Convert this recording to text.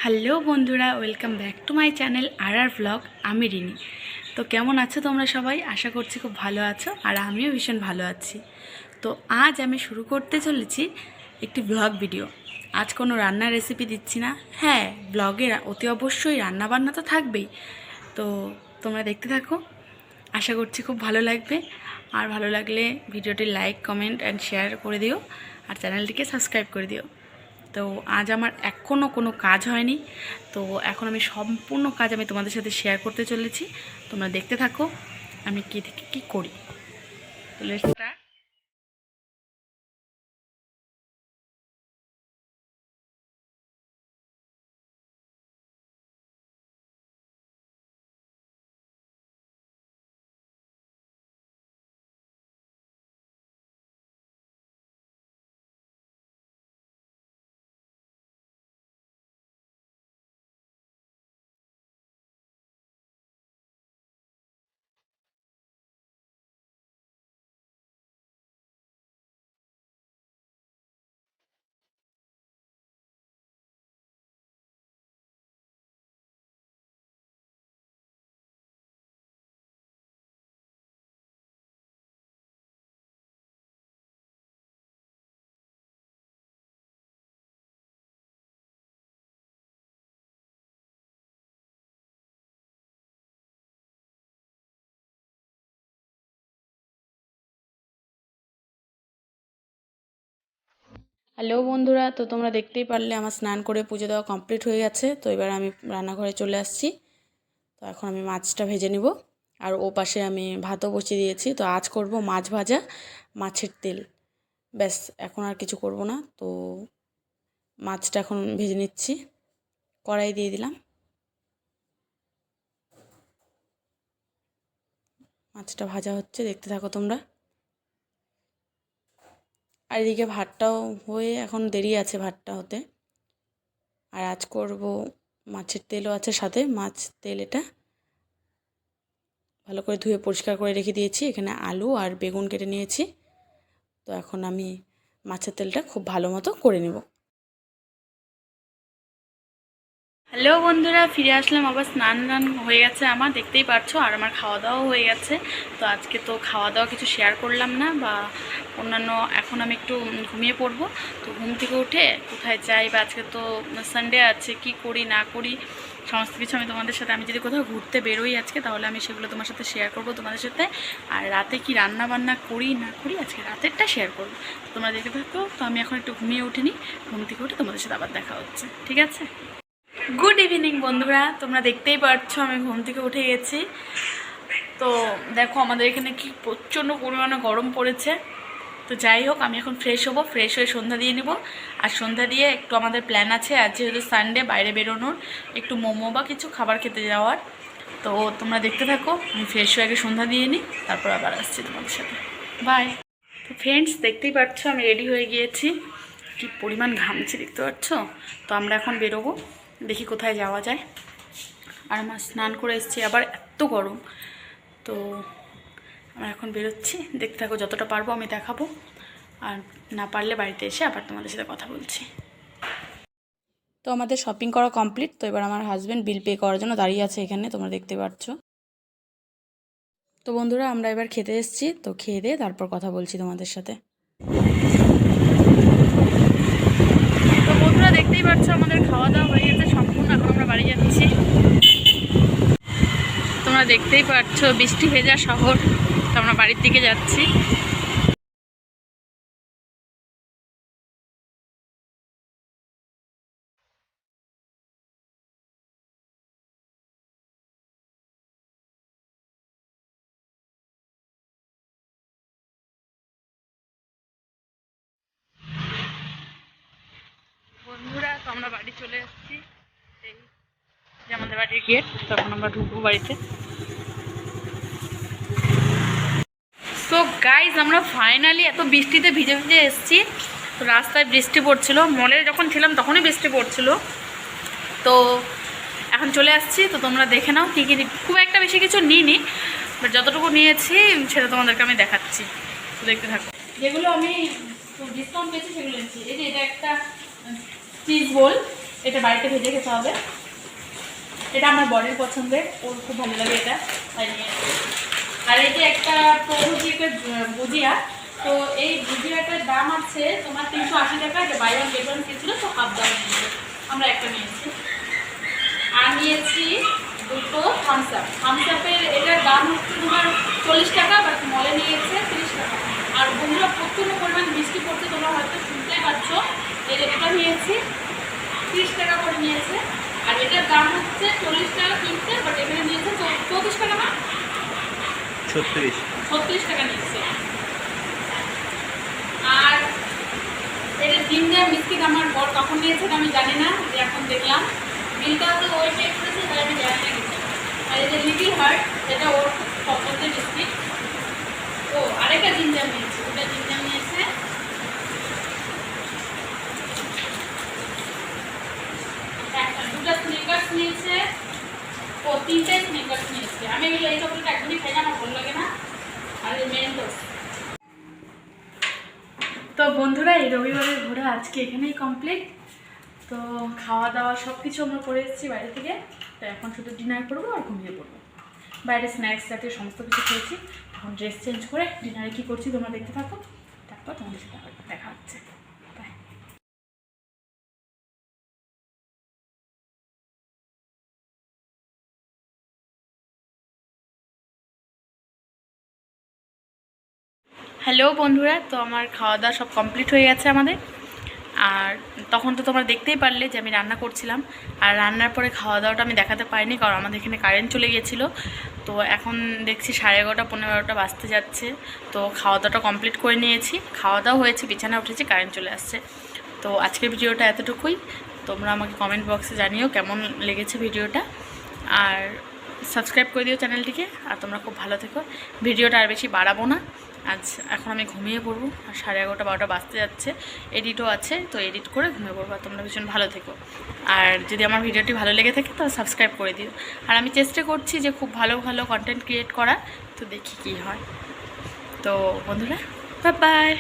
Hello বন্ধুরা, welcome back to my channel আর blog. আমি রিনি। তো কেমন আছো তোমরা সবাই? আশা করছি খুব ভালো আছো, আর আমিও ভীষণ ভালো আছি। তো আজ আমি শুরু করতে চলেছি একটি ব্লগ ভিডিও। আজ কোনো রান্নার রেসিপি দিচ্ছি না। হ্যাঁ, ব্লগে অতি অবশ্যই রান্নাবান্না তো থাকবেই। তো তোমরা দেখতে থাকো, আশা করছি খুব ভালো লাগবে। আর ভালো লাগলে ভিডিওটি লাইক, কমেন্ট অ্যান্ড শেয়ার করে দিও, আর চ্যানেলটিকে সাবস্ক্রাইব করে দিও। তো আজ আমার এখনও কোনো কাজ হয়নি, তো এখন আমি সম্পূর্ণ কাজ আমি তোমাদের সাথে শেয়ার করতে চলেছি। তোমরা দেখতে থাকো আমি কী থেকে কী করি। তো লেটস স্টার্ট। হ্যালো বন্ধুরা, তো তোমরা দেখতেই পারলে আমার স্নান করে পুজো দেওয়া কমপ্লিট হয়ে গেছে। তো এবার আমি রান্নাঘরে চলে আসছি। তো এখন আমি মাছটা ভেজে নেব, আর ও পাশে আমি ভাতও বসিয়ে দিয়েছি। তো আজ করব মাছ ভাজা, মাছের তেল। ব্যাস, এখন আর কিছু করব না। তো মাছটা এখন ভেজে নিচ্ছি, কড়াই দিয়ে দিলাম। মাছটা ভাজা হচ্ছে, দেখতে থাকো তোমরা। আর এদিকে ভাতটাও হয়ে এখন দেরি আছে ভাতটা হতে। আর আজ করব মাছের তেলও আছে সাথে। মাছ তেল এটা ভালো করে ধুয়ে পরিষ্কার করে রেখে দিয়েছি। এখানে আলু আর বেগুন কেটে নিয়েছি। তো এখন আমি মাছের তেলটা খুব ভালো মতো করে নেব। হ্যালো বন্ধুরা, ফিরে আসলাম আবার। স্নান টান হয়ে গেছে আমার, দেখতেই পারছো। আর আমার খাওয়া দাওয়াও হয়ে গেছে। তো আজকে তো খাওয়া দাওয়া কিছু শেয়ার করলাম না বা অন্যান্য। এখন আমি একটু ঘুমিয়ে পড়বো। তো ঘুম থেকে উঠে কোথায় যাই, বা আজকে তো সানডে আছে, কি করি না করি সমস্ত কিছু আমি তোমাদের সাথে, আমি যদি কোথাও ঘুরতে বেরোই আজকে, তাহলে আমি সেগুলো তোমার সাথে শেয়ার করব তোমাদের সাথে। আর রাতে কি রান্না বান্না করি না করি আজকে রাতেরটা শেয়ার করবো। তোমরা দেখে থাকো। তো আমি এখন একটু ঘুমিয়ে উঠিনি, ঘুম থেকে উঠে তোমাদের সাথে আবার দেখা হচ্ছে, ঠিক আছে? গুড ইভিনিং বন্ধুরা, তোমরা দেখতেই পাচ্ছ আমি ঘুম থেকে উঠে গেছি। তো দেখো আমাদের এখানে কি প্রচণ্ড পরিমাণে গরম পড়েছে। তো যাই হোক, আমি এখন ফ্রেশ হবো, ফ্রেশ হয়ে সন্ধ্যা দিয়ে নিব। আর সন্ধ্যা দিয়ে একটু আমাদের প্ল্যান আছে আজ যেহেতু সানডে, বাইরে বেরোনোর, একটু মোমো বা কিছু খাবার খেতে যাওয়ার। তো তোমরা দেখতে থাকো, আমি ফ্রেশ হয়ে আগে সন্ধ্যা দিয়ে নিই, তারপর আবার আসছি তোমাদের সাথে। বাই। তো ফ্রেন্ডস, দেখতেই পাচ্ছ আমি রেডি হয়ে গিয়েছি। কি পরিমাণ ঘামছি দেখতে পাচ্ছ। তো আমরা এখন বেরোবো, দেখি কোথায় যাওয়া যায়। আর আমার স্নান করে এসেছি, আবার এত গরম। তো আমরা এখন বেরোচ্ছি, দেখতে থাকো, যতটা পারবো আমি দেখাবো। আর না পারলে বাড়িতে এসে আবার তোমাদের সাথে কথা বলছি। তো আমাদের শপিং করা কমপ্লিট। তো এবার আমার হাজব্যান্ড বিল পে করার জন্য দাঁড়িয়ে আছে এখানে, তোমরা দেখতে পাচ্ছ। তো বন্ধুরা, আমরা এবার খেতে এসেছি। তো খেয়ে দিয়ে তারপর কথা বলছি তোমাদের সাথে। তো বন্ধুরা, দেখতেই পাচ্ছ আমাদের খাওয়া দাওয়া হয়ে গেছে সম্পূর্ণ। এখন আমরা বাড়ি যাচ্ছি। তোমরা দেখতেই পাচ্ছ বৃষ্টি ভেজা শহর। তো আমরা বাড়ির দিকে যাচ্ছি। বন্ধুরা, তো আমরা বাড়ি চলে এসেছি। এই যে আমাদের বাড়ির গেট। তখন আমরা ঢুকবো বাড়িতে। সো গাইজ, আমরা ফাইনালি এত বৃষ্টিতে ভিজে ভিজে এসেছি। তো রাস্তায় বৃষ্টি পড়ছিল, মলে যখন ছিলাম তখনই বৃষ্টি পড়ছিল। তো এখন চলে আসছি। তো তোমরা দেখে নাও কী কী, খুব একটা বেশি কিছু নিইনি, বাট যতটুকু নিয়েছি সেটা তোমাদেরকে আমি দেখাচ্ছি। তো দেখতে থাকো। যেগুলো আমি ডিসকাউন্ট পেয়েছি সেগুলো নিচ্ছি। এই যে এটা একটা চিজ বোল, এটা বাড়িতে ভেজে খেতে হবে। এটা আমার বরের পছন্দের, ওর খুব ভালো লাগে এটা, তাই নিয়ে। আর এই যে একটা প্রভুজিকে ভুজিয়া, তো এই ভুজিয়াটার দাম আছে তোমার 380 টাকা। এটা বাই ওয়ান গেট ওয়ান ছিল, তো হাফ দাম নিয়েছে, আমরা একটা নিয়েছি। আর নিয়েছি দুটো থামস আপ। থামস আপের এটার দাম হচ্ছে তোমার 40 টাকা, বাট মলে নিয়েছে 30 টাকা। আর বন্ধুরা প্রচুর পরিমাণ বৃষ্টি পড়ছে, তোমরা হয়তো শুনতেই পাচ্ছ। এটা নিয়েছি 30 টাকা করে নিয়েছে। আর এটার দাম হচ্ছে 40 টাকা কিনতে, বাট এখানে নিয়েছে 34 টাকা না 36 টাকা নিয়েছে। আর এটা ডিম দেওয়া বিস্কিট আমার বর কখন নিয়েছে আমি জানি না, যে এখন দেখলাম বিলটা তো ওই পে করেছে, তাই আমি জানি না কিছু। আর এটা লিটিল হার্ট, এটা ওর খুব পছন্দের বিস্কিট। ও আরেকটা জিঞ্জার নিয়েছে, ওটা জিঞ্জার নিয়েছে। দুটা স্নিকার্স নিয়েছে, ও 3টে স্নিকার্স নিয়েছে। আমি এগুলো এই চকলেট একদমই খাই না, আমার ভালো লাগে না। আর এই মেন্টোস। তো বন্ধুরা এই রবিবারের ঘোরা আজকে এখানেই কমপ্লিট। তো খাওয়া দাওয়া সব কিছু আমরা করে এসেছি বাইরে থেকে। তো এখন শুধু ডিনার করবো আর ঘুমিয়ে পড়বো। বাইরে স্ন্যাক্স জাতীয় সমস্ত কিছু খেয়েছি। এখন ড্রেস চেঞ্জ করে ডিনারে কী করছি তোমরা দেখতে থাকো, তারপর তোমাদের সাথে আবার দেখা হচ্ছে। বাই। হ্যালো বন্ধুরা, তো আমার খাওয়া দাওয়া সব কমপ্লিট হয়ে গেছে আমাদের। আর তখন তো তোমরা দেখতেই পারলে যে আমি রান্না করছিলাম। আর রান্নার পরে খাওয়া দাওয়াটা আমি দেখাতে পারিনি, কারণ আমাদের এখানে কারেন্ট চলে গিয়েছিলো। তো এখন দেখছি 11:30 15 বাজতে যাচ্ছে। তো খাওয়া দাওয়াটা কমপ্লিট করে নিয়েছি, খাওয়া দাওয়া হয়েছে, বিছানা উঠেছি, কারেন্ট চলে আসছে। তো আজকের ভিডিওটা এতটুকুই। তোমরা আমাকে কমেন্ট বক্সে জানিও কেমন লেগেছে ভিডিওটা। আর সাবস্ক্রাইব করে দিও চ্যানেলটিকে। আর তোমরা খুব ভালো থেকো। ভিডিওটা আর বেশি বাড়াবো না, এখন আমি ঘুমিয়ে পড়বো। আর 11:30 12টা বাজতে যাচ্ছে, এডিটও আছে, তো এডিট করে ঘুমিয়ে পড়বো। তোমরা ভীষণ ভালো থেকো। আর যদি আমার ভিডিওটি ভালো লেগে থাকে তাহলে সাবস্ক্রাইব করে দিও। আর আমি চেষ্টা করছি যে খুব ভালো ভালো কন্টেন্ট ক্রিয়েট করার, তো দেখি কী হয়। তো বন্ধুরা বাই বাই।